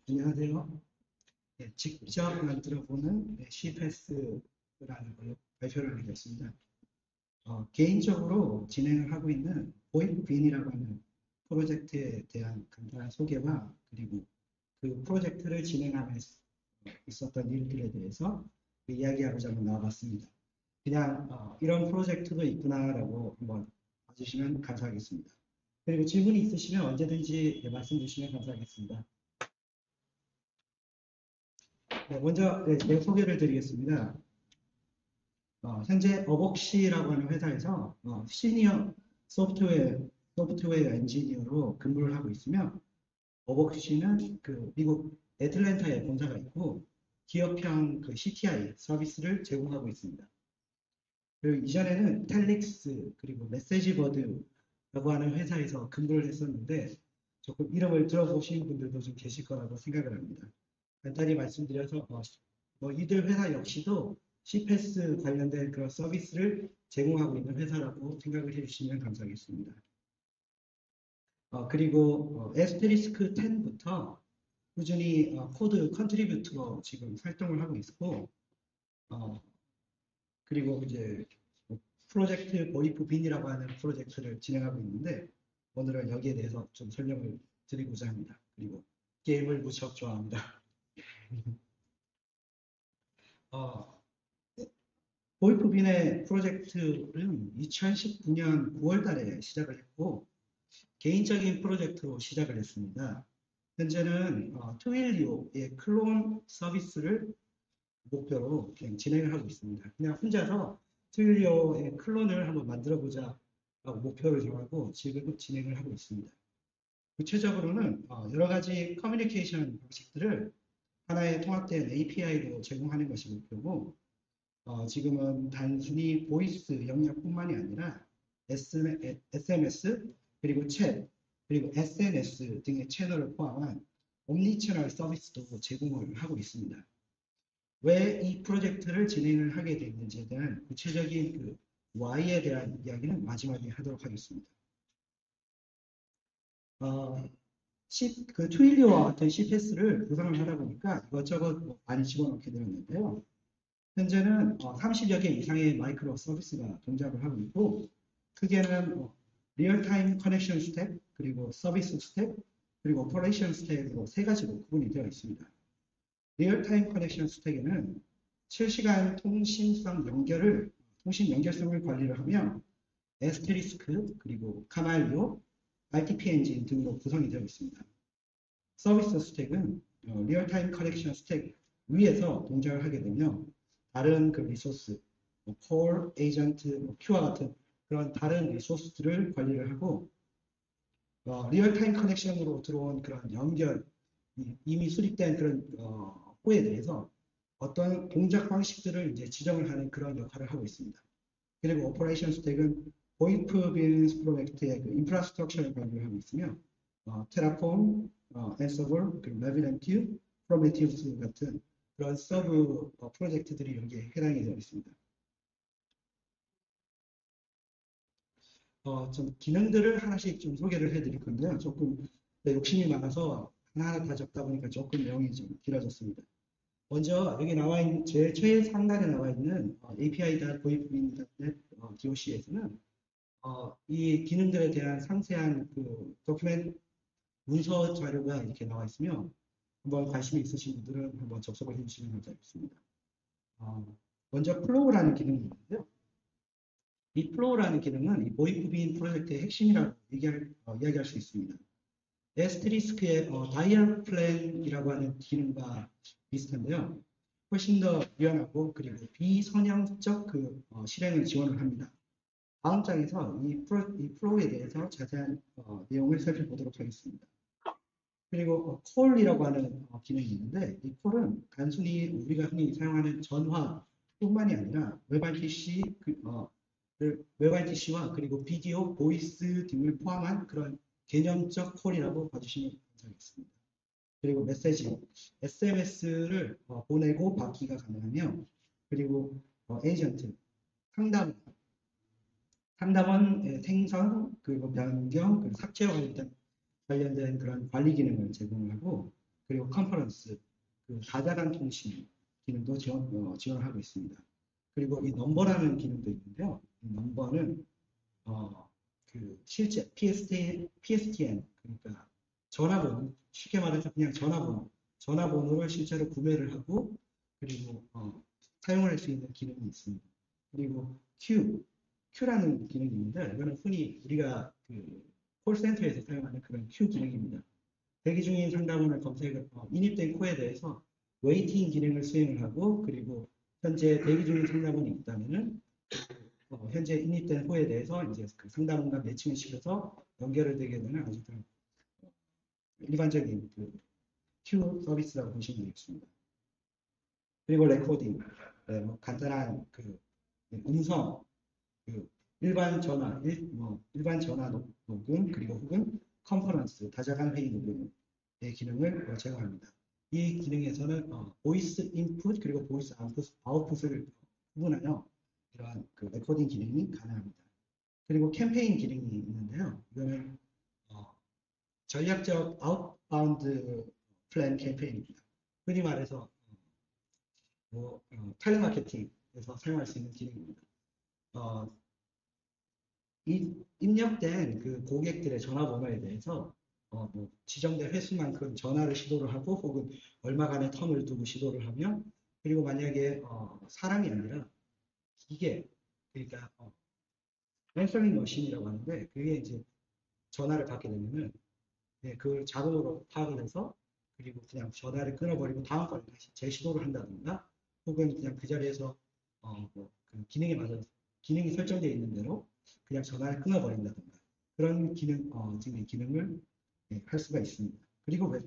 안녕하세요. 네, 직접 만들어보는 CPaaS라는 걸 발표를 하겠습니다. 개인적으로 진행을 하고 있는 보이프빈이라고 하는 프로젝트에 대한 간단한 소개와 그리고 그 프로젝트를 진행하면서 있었던 일들에 대해서 이야기하고자 한번 나와봤습니다. 그냥 이런 프로젝트도 있구나라고 한번 봐주시면 감사하겠습니다. 그리고 질문이 있으시면 언제든지 말씀 주시면 감사하겠습니다. 네, 먼저 제 소개를 드리겠습니다. 현재 어벅시라고 하는 회사에서 시니어 소프트웨어 엔지니어로 근무를 하고 있으며 어벅시는 그 미국 애틀랜타에 본사가 있고 기업형 그 CTI 서비스를 제공하고 있습니다. 그리고 이전에는 텔릭스 그리고 메시지버드라고 하는 회사에서 근무를 했었는데 조금 이름을 들어보신 분들도 좀 계실 거라고 생각을 합니다. 간단히 말씀드려서 뭐 이들 회사 역시도 CPaaS 관련된 그런 서비스를 제공하고 있는 회사라고 생각을 해주시면 감사하겠습니다. 그리고 에스테리스크 10부터 꾸준히 코드 컨트리뷰터로 지금 활동을 하고 있고 그리고 이제 프로젝트 보이프 빈이라고 하는 프로젝트를 진행하고 있는데 오늘은 여기에 대해서 좀 설명을 드리고자 합니다. 그리고 게임을 무척 좋아합니다. 어, 보이프빈의 프로젝트는 2019년 9월 달에 시작을 했고 개인적인 프로젝트로 시작을 했습니다. 현재는 트윌리오의 클론 서비스를 목표로 그냥 진행을 하고 있습니다. 그냥 혼자서 트윌리오의 클론을 한번 만들어보자 라고 목표를 정하고 지금 진행을 하고 있습니다. 구체적으로는 여러 가지 커뮤니케이션 방식들을 하나의 통합된 API로 제공하는 것이 목표고 지금은 단순히 보이스 영역뿐만이 아니라 SMS 그리고 챗 그리고 SNS 등의 채널을 포함한 옴니 채널 서비스도 제공을 하고 있습니다. 왜 이 프로젝트를 진행을 하게 됐는지에 대한 구체적인 그 Y에 대한 이야기는 마지막에 하도록 하겠습니다. 그 트윌리오와 같은 CPaaS를 구성을 하다 보니까 이것저것 많이 집어넣게 되었는데요. 현재는 30여 개 이상의 마이크로 서비스가 동작을 하고 있고 크게는 리얼타임 커넥션 스택, 그리고 서비스 스택, 그리고 오퍼레이션 스택으로 세 가지로 구분이 되어 있습니다. 리얼타임 커넥션 스택에는 실시간 통신 연결성을 관리를 하며 에스테리스크, 그리고 카말리오, RTP 엔진 등으로 구성이 되어 있습니다. 서비스 스택은 리얼타임 커넥션 스택 위에서 동작을 하게 되며 다른 그 리소스, 콜, 에이전트, 큐와 같은 그런 다른 리소스들을 관리를 하고 리얼타임 커넥션으로 들어온 그런 연결, 이미 수립된 그런 호에 대해서 어떤 동작 방식들을 이제 지정을 하는 그런 역할을 하고 있습니다. 그리고 오퍼레이션 스택은 보이프 비즈니스 프로젝트의 그 인프라스트럭처를 관리하고 있으며 테라폼, 앤서블, 그리고 레비넌트, 프로메티우스 같은 그런 서브 프로젝트들이 여기에 해당이 되어 있습니다. 좀 기능들을 하나씩 좀 소개를 해드릴 건데요. 조금 욕심이 많아서 하나하나 다 적다 보니까 조금 내용이 좀 길어졌습니다. 먼저 여기 나와 있는 제 최상단에 나와 있는 api.voipmin.net doc에서는 이 기능들에 대한 상세한 그 도큐멘트 문서 자료가 이렇게 나와 있으며 한번 관심이 있으신 분들은 한번 접속을 해주시면 감사하겠습니다. 먼저 플로우라는 기능이 있는데요. 이 플로우라는 기능은 이 보이프빈 프로젝트의 핵심이라고 이야기할 수 있습니다. 에스트리스크의 다이얼 플랜이라고 하는 기능과 비슷한데요. 훨씬 더 유연하고 그리고 비선형적 그 실행을 지원을 합니다. 다음 장에서 이 플로우에 대해서 자세한 내용을 살펴보도록 하겠습니다. 그리고 콜이라고 하는 기능이 있는데 이 콜은 단순히 우리가 흔히 사용하는 전화뿐만이 아니라 웹 RTC와 그리고 비디오, 보이스 등을 포함한 그런 개념적 콜이라고 봐주시면 감사하겠습니다. 그리고 메시지, SMS를 보내고 받기가 가능하며 그리고 에이전트, 상담원 생성, 그리고 변경, 그리고 삭제와 관련된 그런 관리 기능을 제공하고 그리고 컨퍼런스, 그 다자간 통신 기능도 지원하고 있습니다. 그리고 이 넘버라는 기능도 있는데요. 이 넘버는 그 실제 PSTN 그러니까 전화번호 쉽게 말해서 그냥 전화번호를 실제로 구매를 하고 그리고 사용할 수 있는 기능이 있습니다. 그리고 Q라는 기능이 있는데 이거는 흔히 우리가 그 콜센터에서 사용하는 그런 Q 기능입니다. 대기 중인 상담원을 인입된 코에 대해서 웨이팅 기능을 수행을 하고 그리고 현재 대기 중인 상담원이 있다면은 현재 인입된 호에 대해서 이제 그 상담원과 매칭을 시켜서 연결을 되게 되는 아주 일반적인 그 큐 서비스라고 보시면 되겠습니다. 그리고 레코딩, 네, 뭐 간단한 그 음성, 그 일반 전화, 일반 전화 녹음 그리고 혹은 컨퍼런스, 다자간 회의 녹음의 기능을 제공합니다. 이 기능에서는 보이스 인풋 그리고 보이스 아웃풋을 구분하여 이러한 그 레코딩 기능이 가능합니다. 그리고 캠페인 기능이 있는데요. 이거는 전략적 아웃바운드 플랜 캠페인입니다. 흔히 말해서 텔레마케팅에서 사용할 수 있는 기능입니다. 입력된 그 고객들의 전화번호에 대해서 뭐 지정된 횟수만큼 전화를 시도를 하고 혹은 얼마간의 텀을 두고 시도를 하면 그리고 만약에 사람이 아니라 기계 그러니까 랜서링 머신이라고 하는데 그게 이제 전화를 받게 되면은 그걸 자동으로 파악을 해서 그리고 그냥 전화를 끊어버리고 다음 번에 다시 재시도를 한다든가 혹은 그냥 그 자리에서 뭐그 기능에 맞아서 기능이 설정되어 있는 대로 그냥 전화를 끊어버린다든가 그런 지금 기능을 할 수가 있습니다. 그리고 웹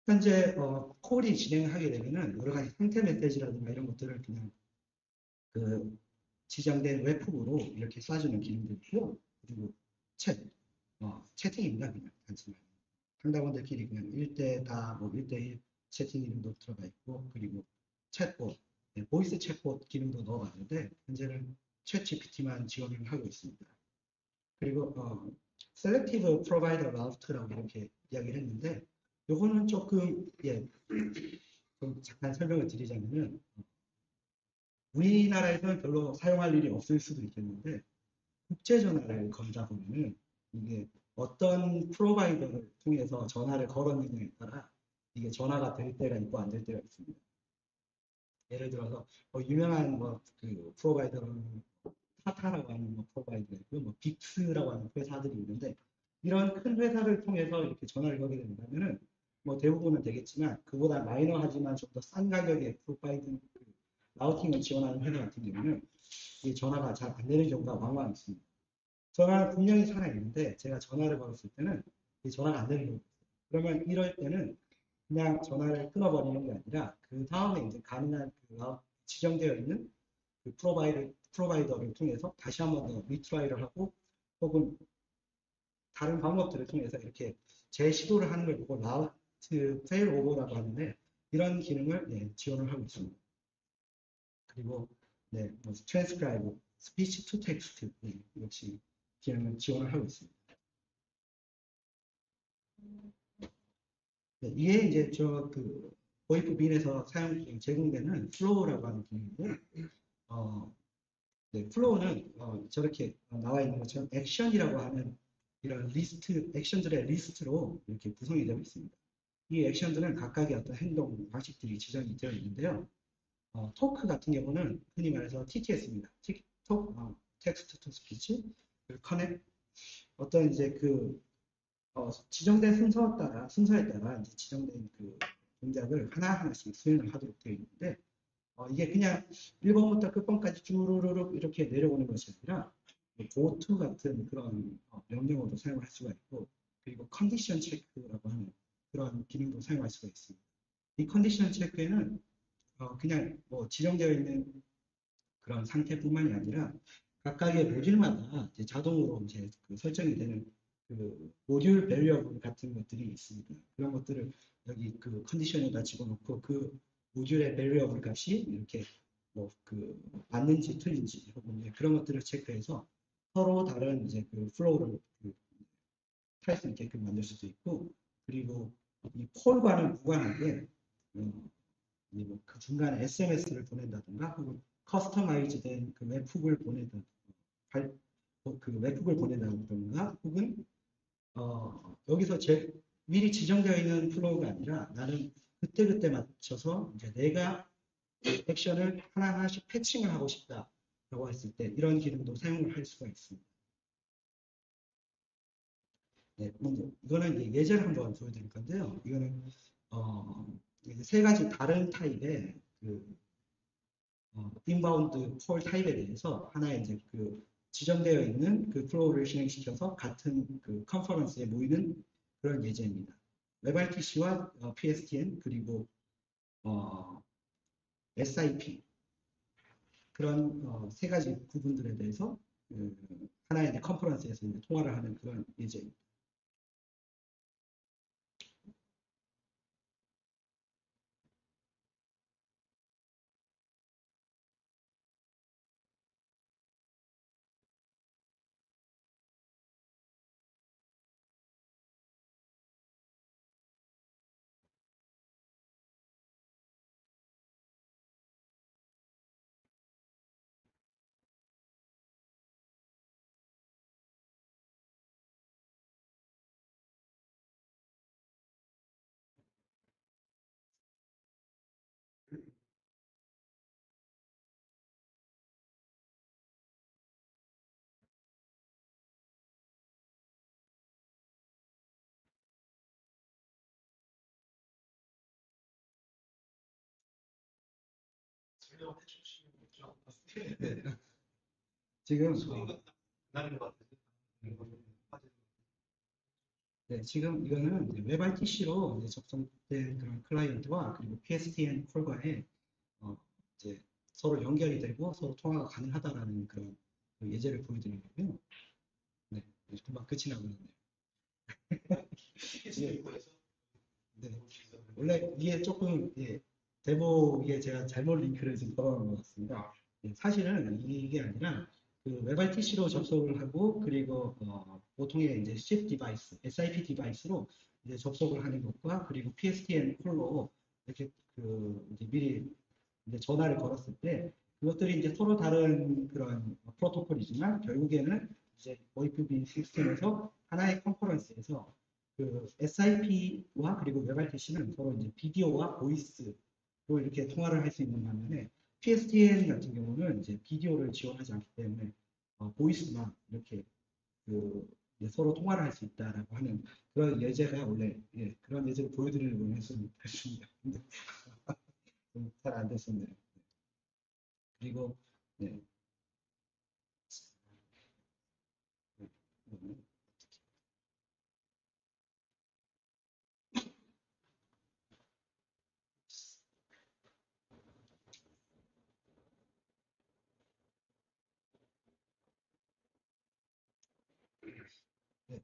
현재 콜이 진행을 하게 되면은 여러 가지 상태 메시지라든가 이런 것들을 그냥 그 지정된 웹폼으로 이렇게 쏴주는 기능도 있고요. 그리고 채팅입니다. 그냥 단순하게. 상담원들끼리 그냥 1대4, 뭐 1대1 채팅 기능도 들어가 있고, 그리고 챗봇, 보이스 챗봇 기능도 넣어봤는데, 현재는 챗 GPT만 지원을 하고 있습니다. 그리고 Selective Provider Route라고 이렇게 이야기를 했는데, 요거는 조금, 좀 잠깐 설명을 드리자면은, 우리나라에서는 별로 사용할 일이 없을 수도 있겠는데, 국제전화를 걸다 보면은 이게 어떤 프로바이더를 통해서 전화를 걸었느냐에 따라 이게 전화가 될 때가 있고 안 될 때가 있습니다. 예를 들어서 유명한 그 프로바이더는 타타라고 하는 프로바이더가 있고 빅스라고 하는 회사들이 있는데 이런 큰 회사를 통해서 이렇게 전화를 걸게 된다면은 대부분은 되겠지만 그보다 마이너하지만 좀 더 싼 가격의 프로바이더 라우팅을 지원하는 회사 같은 경우는 이 전화가 잘 안 되는 경우가 왕왕 있습니다. 전화는 분명히 살아있는데 제가 전화를 걸었을 때는 이 전화가 안 되는 경우가 있어요. 그러면 이럴 때는 그냥 전화를 끊어버리는 게 아니라 그 다음에 이제 가능한 지정되어 있는 그 프로바이더를 통해서 다시 한번 더 리트라이를 하고 혹은 다른 방법들을 통해서 이렇게 재시도를 하는 걸 보고 라우트 페일 오버라고 하는데 이런 기능을 지원을 하고 있습니다. 그리고 트랜스크라이브, 스피치 투 텍스트 역시 기능을 지원을 하고 있습니다. 이게 이제 보이프 빈에서 제공되는 플로우라고 하는 기능인데, 플로우는 저렇게 나와 있는 것처럼 액션이라고 하는 이런 액션들의 리스트로 이렇게 구성이 되어 있습니다. 이 액션들은 각각의 어떤 행동 방식들이 지정이 되어 있는데요. 토크 같은 경우는 흔히 말해서 TTS입니다. 텍스트 투 스피치, 커넥, 어떤 이제 지정된 순서에 따라 이제 지정된 그 동작을 하나하나씩 수행을 하도록 되어 있는데, 이게 그냥 1번부터 끝번까지 쭈루루룩 이렇게 내려오는 것이 아니라, go-to 같은 그런 명령어도 사용할 수가 있고, 그리고 컨디션 체크라고 하는 그런 기능도 사용할 수가 있습니다. 이 컨디션 체크에는 그냥 지정되어 있는 그런 상태뿐만이 아니라 각각의 모듈마다 이제 자동으로 이제 설정이 되는 그 모듈 밸류어블 같은 것들이 있습니다. 그런 것들을 여기 그 컨디션에다 집어넣고 그 모듈의 밸류어블 값이 이렇게 맞는지 틀린지 혹은 그런 것들을 체크해서 서로 다른 이제 그 플로우를 탈 수 있게끔 만들 수도 있고 그리고 이 콜과는 무관하게 그 중간에 SMS를 보낸다든가 혹은 커스터마이즈된 그 웹훅을 보낸다든가 그 웹훅을 보낸다든가 혹은 여기서 미리 지정되어 있는 플로우가 아니라 나는 그때그때 맞춰서 이제 내가 액션을 하나하나씩 패칭을 하고 싶다라고 했을 때 이런 기능도 사용을 할 수가 있습니다. 네, 먼저 이거는 이제 예제를 한번 보여드릴 건데요. 이거는 이제 세 가지 다른 타입의 그 인바운드 콜 타입에 대해서 하나의 이제 그 지정되어 있는 그 플로우를 실행시켜서 같은 그 컨퍼런스에 모이는 그런 예제입니다. WebRTC와 PSTN 그리고 SIP 그런 세 가지 부분들에 대해서 하나의 이제 컨퍼런스에서 이제 통화를 하는 그런 예제입니다. 네. 지금 네, 지금 이거는 WebRTC로 접속된 그런 클라이언트와 그리고 PSTN 콜과의 이제 서로 연결이 되고 서로 통화가 가능하다라는 그런 그 예제를 보여드린 거고요. 네, 금방 끝이 나버렸네요. 네, 원래 이게 조금 데모 이게 제가 잘못 링크를 지금 걸어놓은 것 같습니다. 사실은 이게 아니라 그 WebRTC로 접속을 하고 그리고 보통의 이제 SIP 디바이스, SIP 디바이스로 이제 접속을 하는 것과 그리고 PSTN 콜로 이렇게 그 이제 미리 이제 전화를 걸었을 때 그것들이 이제 서로 다른 그런 프로토콜이지만 결국에는 이제 OIPB 시스템에서 하나의 컨퍼런스에서 그 SIP와 그리고 WebRTC는 서로 이제 비디오와 보이스로 이렇게 통화를 할 수 있는 반면에 PSTN 같은 경우는 이제 비디오를 지원하지 않기 때문에 보이스만 이렇게 그 서로 통화를 할 수 있다라고 하는 그런 예제가 원래 그런 예제를 보여드리려고 했습니다. 근데 잘 안 됐었네요. 그리고 네,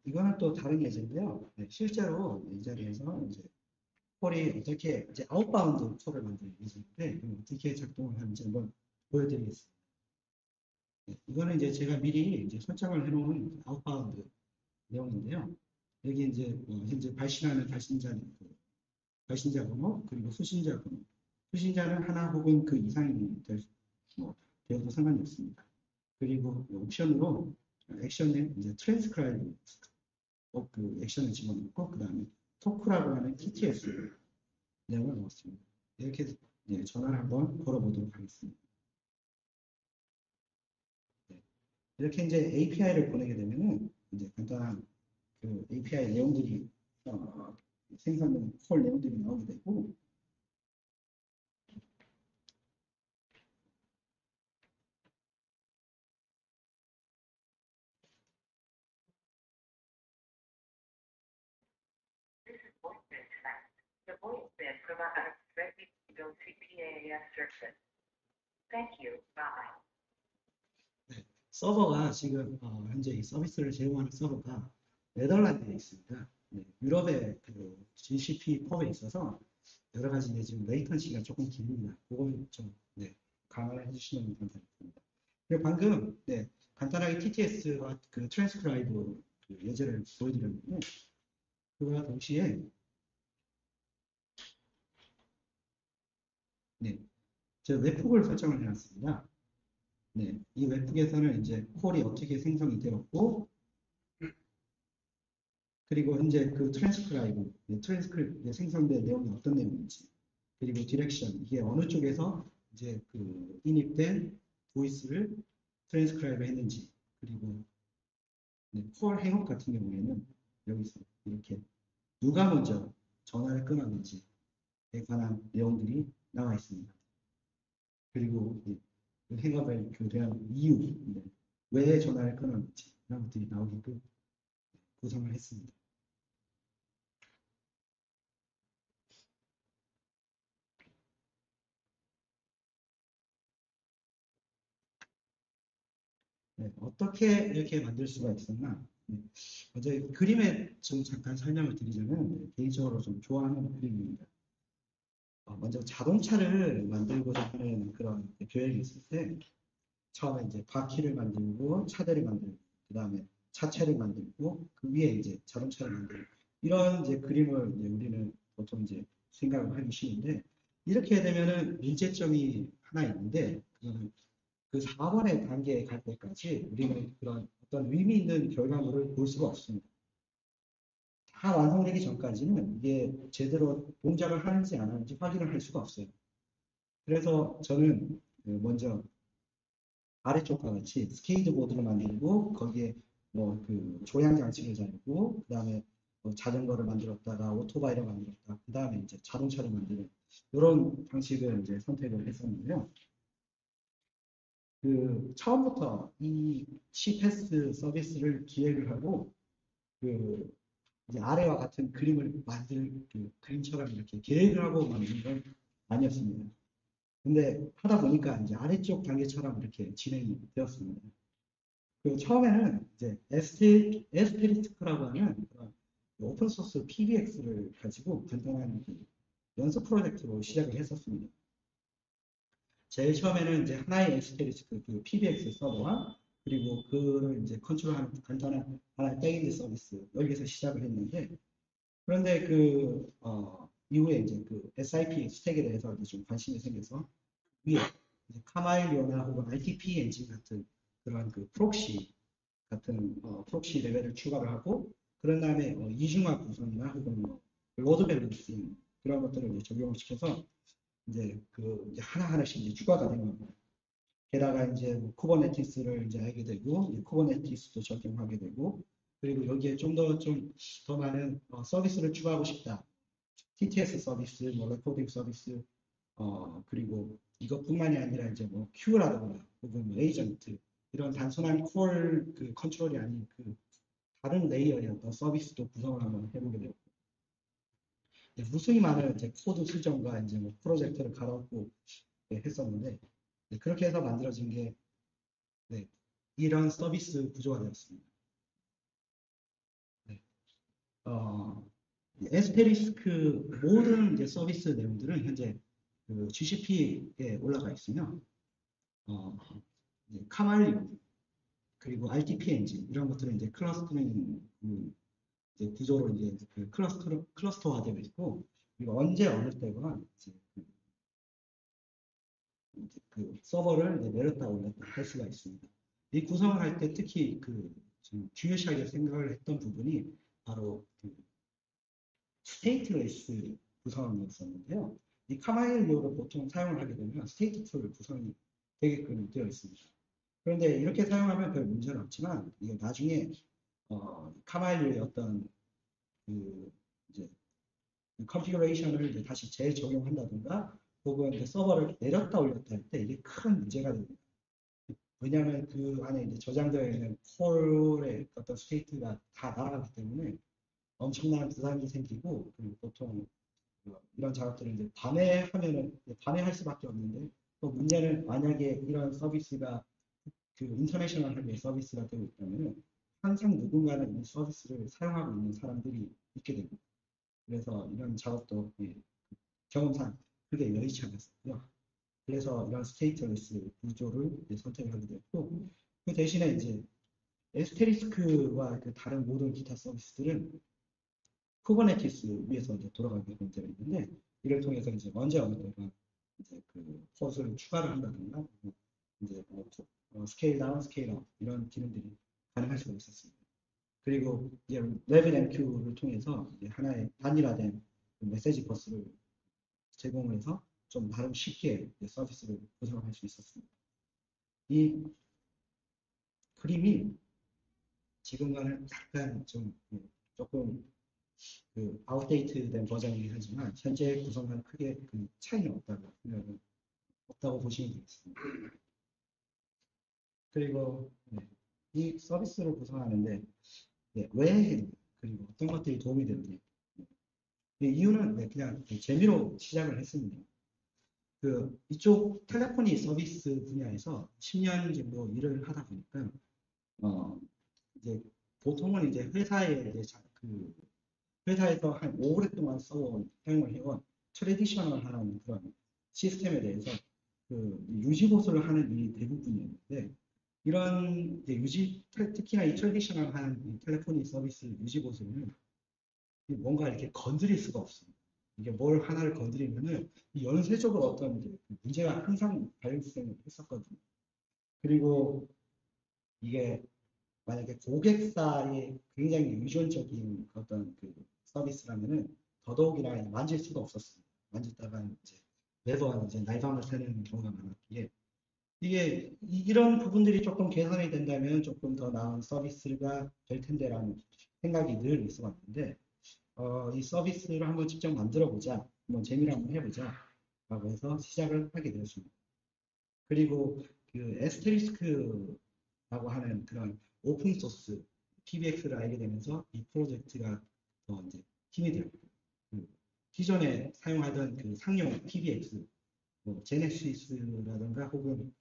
이거는 또 다른 예제인데요. 실제로 이 자리에서 이제 폴이 어떻게 이제 아웃바운드 폴을 만드는 예제인데 어떻게 작동을 하는지 한번 보여드리겠습니다. 이거는 이제 제가 미리 이제 설정을 해놓은 아웃바운드 내용인데요. 여기 이제 현재 발신하는 발신자 번호 그리고 수신자 번호. 수신자는 하나 혹은 그 이상이 되어도 상관이 없습니다. 그리고 옵션으로 액션에 이제 트랜스크라이브 그 액션을 집어넣고 그 다음에 토크라고 하는 TTS 내용을 넣었습니다. 이렇게 전화를 한번 걸어보도록 하겠습니다. 네. 이렇게 이제 API를 보내게 되면은 이제 간단한 그 API 내용들이 생성된 콜 내용들이 나오게 되고 The voice band provides directly to CPAS service. Thank you. Bye. 네. 서버가 지금 현재 이 서비스를 제공하는 서버가 네덜란드에 있습니다. 네. 유럽의 그 GCP 펍에 있어서 여러 가지 지금 레이턴시가 조금 깁니다. 그걸 좀 감안해 주시면 감사하겠습니다. 그리고 방금 간단하게 TTS와 그 트랜스크라이브 그 예제를 보여드렸는데 그와 동시에 제가 웹북을 설정을 해놨습니다. 네, 이 웹북에서는 이제 콜이 어떻게 생성이 되었고, 그리고 현재 그 트랜스크라이브, 트랜스크립트에 생성된 내용이 어떤 내용인지, 그리고 디렉션, 이게 어느 쪽에서 이제 그 인입된 보이스를 트랜스크라이브 했는지, 그리고 네, 콜 행업 같은 경우에는 여기서 이렇게 누가 먼저 전화를 끊었는지에 관한 내용들이 나와 있습니다. 그리고 그 행업에 교대한 이유, 네, 왜 전화를 끊었는지 이런 것들이 나오게끔 구성을 했습니다. 네, 어떻게 이렇게 만들 수가 있었나? 네, 먼저 그림에 좀 잠깐 설명을 드리자면 개인적으로 좀 좋아하는 그림입니다. 먼저 자동차를 만들고자 하는 그런 계획이 있을 때 처음에 이제 바퀴를 만들고 차대를 만들고 그 다음에 차체를 만들고 그 위에 이제 자동차를 만들고 이런 이제 그림을 이제 우리는 보통 이제 생각을 하기 쉬운데 이렇게 되면은 문제점이 하나 있는데 그거는 그 4번의 단계에 갈 때까지 우리는 그런 어떤 의미 있는 결과물을 볼 수가 없습니다. 다 완성되기 전까지는 이게 제대로 동작을 하는지 안 하는지 확인을 할 수가 없어요. 그래서 저는 먼저 아래쪽과 같이 스케이트보드를 만들고 거기에 뭐 그 조향 장치를 달고 그 다음에 뭐 자전거를 만들었다가 오토바이를 만들었다 그 다음에 이제 자동차를 만드는 이런 방식을 이제 선택을 했었는데요. 그 처음부터 이 C패스 서비스를 기획을 하고 그 이제 아래와 같은 그림을 만들 그 그림처럼 이렇게 계획을 하고 만든 건 아니었습니다. 근데 하다 보니까 이제 아래쪽 단계처럼 이렇게 진행이 되었습니다. 그 처음에는 이제 에스테리스크라고 하는 그런 오픈 소스 PBX를 가지고 간단한 그 연습 프로젝트로 시작을 했었습니다. 제일 처음에는 이제 하나의 에스테리스크 그 PBX 서버와 그리고 그를 이제 컨트롤하는 간단한 하나의 백엔드 서비스 여기서 시작을 했는데 그런데 그 이후에 이제 그 SIP 스택에 대해서 이제 좀 관심이 생겨서 위에 이제 카마일리오나 혹은 RTP 엔진 같은 그러한 그 프록시 같은 프록시 레벨을 추가를 하고 그런 다음에 이중화 구성이나 혹은 뭐 로드 밸런싱 그런 것들을 이제 적용을 시켜서 이제 그 이제 하나하나씩 이제 추가가 되는 겁니다. 게다가 이제 뭐 쿠버네티스를 이제 알게 되고 이제 쿠버네티스도 적용하게 되고 그리고 여기에 좀 더 많은 서비스를 추가하고 싶다. TTS 서비스, 뭐 레코딩 서비스, 그리고 이것뿐만이 아니라 이제 뭐 큐라든가 혹은 뭐 에이전트 이런 단순한 콜 그 컨트롤이 아닌 그 다른 레이어의 어떤 서비스도 구성을 한번 해보게 되고 무수히 많은 이제 코드 수정과 이제 뭐 프로젝트를 갈아엎고 했었는데 그렇게 해서 만들어진 게 네, 이런 서비스 구조가 되었습니다. 네. 에스테리스크 모든 이제 서비스 내용들은 현재 그 GCP에 올라가 있으며 어, 카말리오 그리고 RTP 엔진 이런 것들은 이제 클러스터링 이제 구조로 이제 그 클러스터화되어 있고 그리고 언제 어느 때가 이제 그 서버를 이제 내렸다 올렸다 할 수가 있습니다. 이 구성을 할 때 특히 그 중요시하게 생각을 했던 부분이 바로 그 스테이트레스 구성이었었는데요. 이 카마일리오를 보통 사용을 하게 되면 스테이트풀 구성이 되게끔 되어 있습니다. 그런데 이렇게 사용하면 별 문제는 없지만 이게 나중에 카마일리오의 어떤 그 이제 컨피그레이션을 이제 다시 재적용한다든가 혹은 이제 서버를 내렸다 올렸다 할 때 이게 큰 문제가 됩니다. 왜냐하면 그 안에 이제 저장되어 있는 콜의 어떤 스테이트가 다 날아가기 때문에 엄청난 부담이 생기고 그리고 보통 이런 작업들을 이제 밤에 하면은 밤에 할 수밖에 없는데 또 문제는 만약에 이런 서비스가 그 인터내셔널하게 서비스가 되고 있다면 항상 누군가는 이 서비스를 사용하고 있는 사람들이 있게 됩니다. 그래서 이런 작업도 경험상 그게 여의치 않았었고요. 그래서 이런 스테이트레스 구조를 선택하게 됐고 그 대신에 이제 에스테리스크와 그 다른 모든 기타 서비스들은 쿠버네티스 위에서 이제 돌아가게 되어 있는데 이를 통해서 이제 언제 어느 때가 이제 그 컷을 추가를 한다든가 이제 스케일 다운, 스케일 업 이런 기능들이 가능할 수가 있었습니다. 그리고 이제 RabbitMQ를 통해서 이제 하나의 단일화된 그 메시지 버스를 제공을 해서 좀 나름 쉽게 서비스를 구성할 수 있었습니다. 이 그림이 지금과는 약간 좀 조금 그 아웃데이트된 버전이긴 하지만 현재 구성과는 크게 그 차이는 없다고 보시면 되겠습니다. 그리고 이 서비스를 구성하는데 왜 했냐, 그리고 어떤 것들이 도움이 되느냐. 이유는 그냥 재미로 시작을 했습니다. 이쪽 텔레포니 서비스 분야에서 10년 정도 일을 하다 보니까 이제 보통은 이제 회사에서 한 오랫동안 사용을 해온 트레디셔널한 그런 시스템에 대해서 유지 보수를 하는 일이 대부분이었는데 이런 특히나 이 트레디셔널한 이 텔레포니 서비스 유지 보수는 뭔가 이렇게 건드릴 수가 없습니다. 이게 뭘 하나를 건드리면은 연쇄적으로 어떤 문제가 항상 발생을 했었거든요. 그리고 이게 만약에 고객사의 굉장히 유전적인 어떤 그 서비스라면은 더더욱이나 만질 수가 없었습니다. 만졌다가 이제 매번 이제 날밤을 새는 경우가 많았기에 이런 부분들이 조금 개선이 된다면 조금 더 나은 서비스가 될 텐데라는 생각이 늘 있어 왔는데 이 서비스를 한번 직접 만들어 보자, 한번 재미를 한번 해보자 라고 해서 시작을 하게 되었습니다. 그리고 그 에스테리스크라고 하는 그런 오픈 소스 PBX를 알게 되면서 이 프로젝트가 더 이제 힘이 되었고 기존에 사용하던 그 상용 PBX 제네시스라든가 혹은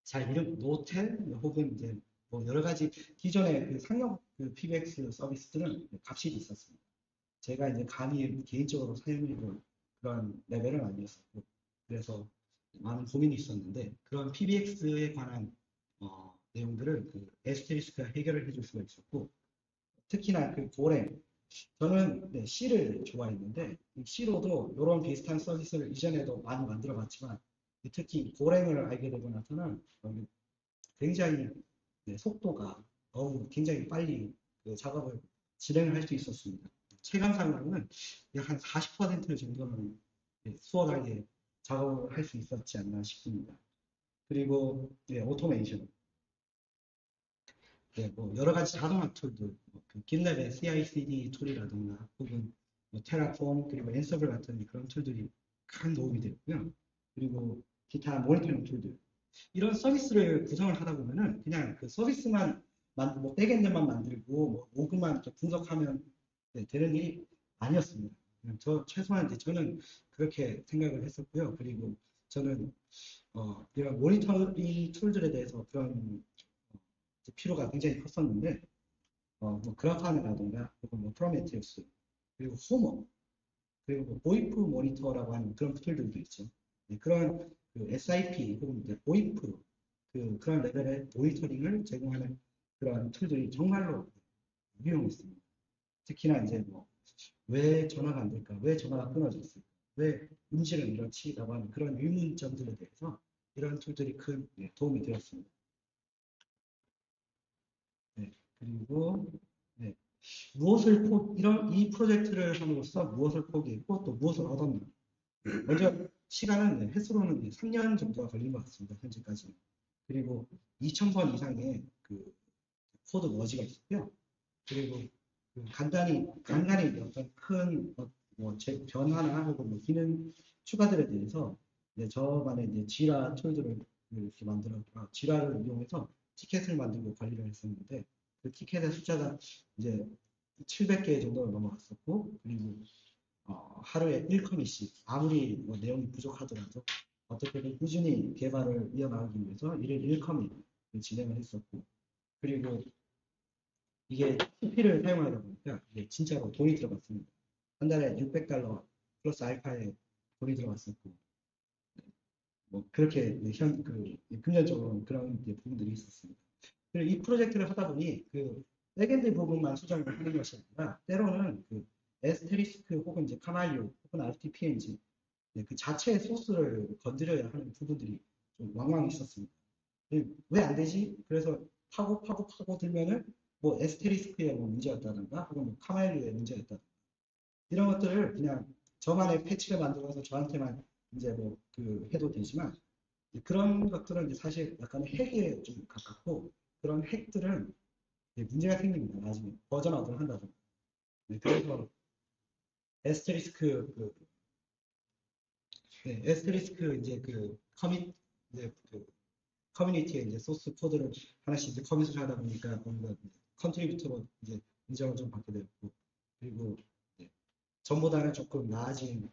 잘 이름 노텔 혹은 이제 여러 가지 기존의 그 상용 그 PBX 서비스들은 값이 있었습니다. 제가 이제 감히 개인적으로 사용해볼 그런 레벨은 아니었었고 그래서 많은 고민이 있었는데 그런 PBX에 관한 내용들을 그 에스테리스크가 해결을 해줄 수가 있었고 특히나 그 고랭 저는 C를 좋아했는데 C로도 이런 비슷한 서비스를 이전에도 많이 만들어 봤지만 특히 고랭을 알게 되고 나서는 굉장히 속도가 굉장히 빨리 그 작업을 진행을 할 수 있었습니다. 체감상으로는 약 한 40% 정도는 수월하게 작업을 할 수 있었지 않나 싶습니다. 그리고 오토메이션, 여러 가지 자동화 툴들, 길랩의 CI/CD 툴이라든가 혹은 테라폼 그리고 앤서블 같은 그런 툴들이 큰 도움이 됐고요. 그리고 기타 모니터링 툴들 이런 서비스를 구성을 하다 보면은 그냥 그 서비스만 백엔드만 만들고 로그만 이렇게 분석하면 되는 일이 아니었습니다. 최소한 이제 저는 그렇게 생각을 했었고요. 그리고 저는 이런 모니터링 툴들에 대해서 그런 필요가 굉장히 컸었는데 그라파나라든가 혹은 프로메테우스 그리고 호머 그리고 보이프 모니터라고 하는 그런 툴들도 있죠. 그런 SIP 혹은 보이프 그런 레벨의 모니터링을 제공하는 그런 툴들이 정말로 유용했습니다. 특히나 이제 왜 전화가 안 될까, 왜 전화가 끊어졌을까, 왜 음질은 이렇지라고 하는 그런 의문점들에 대해서 이런 툴들이 큰 도움이 되었습니다. 그리고 이 프로젝트를 함으로써 무엇을 포기했고 또 무엇을 얻었나. 먼저 시간은 횟수로는 3년 정도가 걸린 것 같습니다. 현재까지. 그리고 2,000번 이상의 그 코드 머지가 있고요. 그리고 간간히 어떤 큰 변화나 혹은 기능 추가들에 대해서 저만의 지라 툴들을 이렇게 만들어 지라를 이용해서 티켓을 만들고 관리를 했었는데 그 티켓의 숫자가 이제 700개 정도로 넘어갔었고 그리고 하루에 1커밋씩 아무리 내용이 부족하더라도 어떻게든 꾸준히 개발을 이어나가기 위해서 1일 1커밋 진행을 했었고 그리고 이게 TP를 사용하다 보니까 이게 진짜로 돈이 들어갔습니다. 한 달에 $600 플러스 알파에 돈이 들어갔었고 그렇게 금전적으로 그런 부분들이 있었습니다. 그리고 이 프로젝트를 하다 보니 백엔드 부분만 수정을 하는 것이 아니라 때로는 에스테리스크 혹은 이제 카말리오 혹은 RTPNG 그 자체의 소스를 건드려야 하는 부분들이 좀 왕왕 있었습니다. 왜 안 되지? 그래서 파고 들면은 뭐 에스테리스크의 뭐 문제였다든가 혹은 뭐 카마일리의 문제였다든가 이런 것들을 그냥 저만의 패치를 만들어서 저한테만 이제 뭐 그 해도 되지만 그런 것들은 이제 사실 약간 핵에 좀 가깝고 그런 핵들은 문제가 생깁니다. 나중에 버전업을 한다든가. 그래서 에스테리스크 에스테리스크 이제 그 커밋 이제 그 커뮤니티에 이제 소스 코드를 하나씩 이제 커밋을 하다 보니까 뭔가 컨트리뷰터로 이제 인정을 좀 받게 되었고 그리고 이제 전보다는 조금 나아진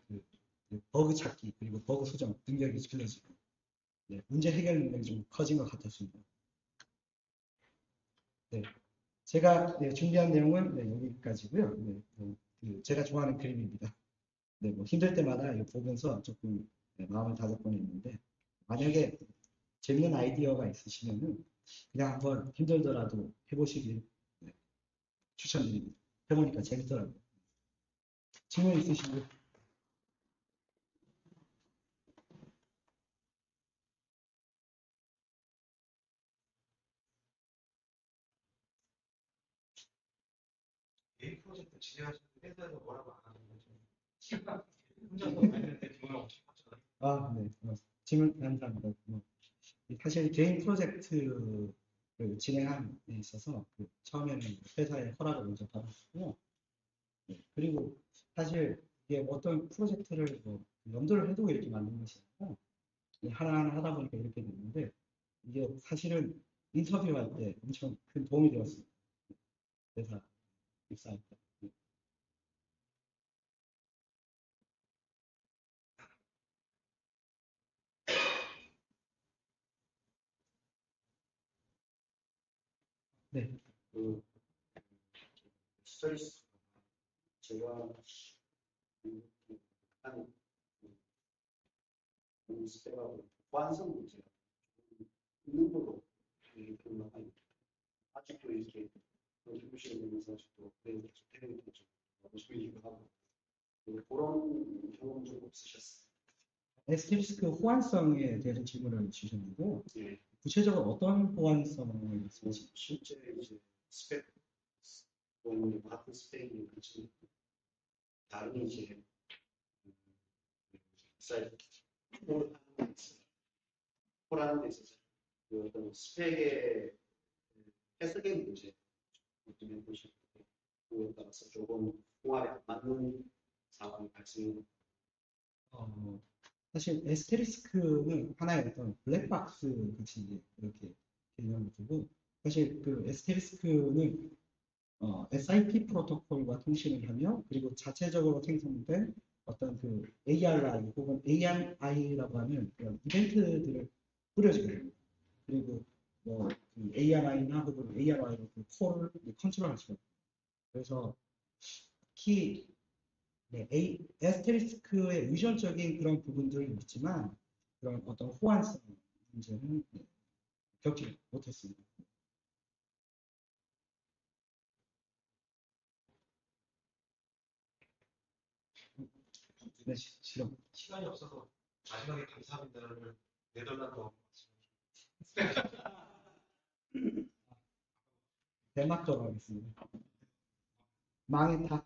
버그 찾기 그리고 버그 수정 능력이 길러지고 문제 해결 능력이 좀 커진 것 같았습니다. 네, 제가 준비한 내용은 여기까지고요. 제가 좋아하는 그림입니다. 뭐 힘들 때마다 이거 보면서 조금 마음을 다잡곤 했는데 만약에 재밌는 아이디어가 있으시면은 그냥 한번 힘들더라도 해보시길 추천드립니다. 해보니까 재밌더라고요. 질문 있으시면 개인 프로젝트 진행하시는 회사에서 뭐라고 안 하는 거죠? 혼자서 만드는데 돈을 엄청 받잖아요. 네. 질문 감사합니다. 사실 개인 프로젝트를 진행함에 있어서 처음에는 회사의 허락을 먼저 받았고요. 그리고 사실 이게 어떤 프로젝트를 뭐 염두를 해두고 이렇게 만든 것이 아니라 하나하나 하다 보니까 이렇게 됐는데 이게 사실은 인터뷰할 때 엄청 큰 도움이 되었습니다. 회사 입사할 때. 네. 그 스트레스 제가 한 스테가 완성 문제가 있는 걸로 기억합니다. 아직도 이렇게 컨트리뷰션을 아직도 계속 되는 거죠. 모습이기도 하고 그런 경험 좀 없으셨어요? 에스테리스크 호환성에 대해서 질문을 주셨는데요. 예. 구체적으로 어떤 호환성을 말씀하시죠? 실제 이제 스펙 또는 같은 스펙이 그렇지 다른 이제 사이트 폴하는 데 있어서 그 어떤 스펙의 해석의 문제 어떻게 보시고 그에 따라서 조금 공합에 안 맞는 상황이 발생. 어, 사실 에스테리스크는 하나의 어떤 블랙박스 같이 이제 이렇게 개념을 두고 사실 그 에스테리스크는 SIP 프로토콜과 통신을 하며 그리고 자체적으로 생성된 어떤 그 ARI 혹은 AMI라고 하는 그런 이벤트들을 뿌려주게 됩니다. 그리고 뭐그 ARI나 혹은 ARI로 그 콜을 컨트롤할 수가 있고 그래서 특히 에스테리스크의 유전적인 그런 부분들은 있지만 그런 어떤 호환성 문제는 겪지 못했습니다. 네, 실험. 시간이 없어서 마지막에 감사합니다를 네덜란드어 덴마크어로 하겠습니다. 망의 탓.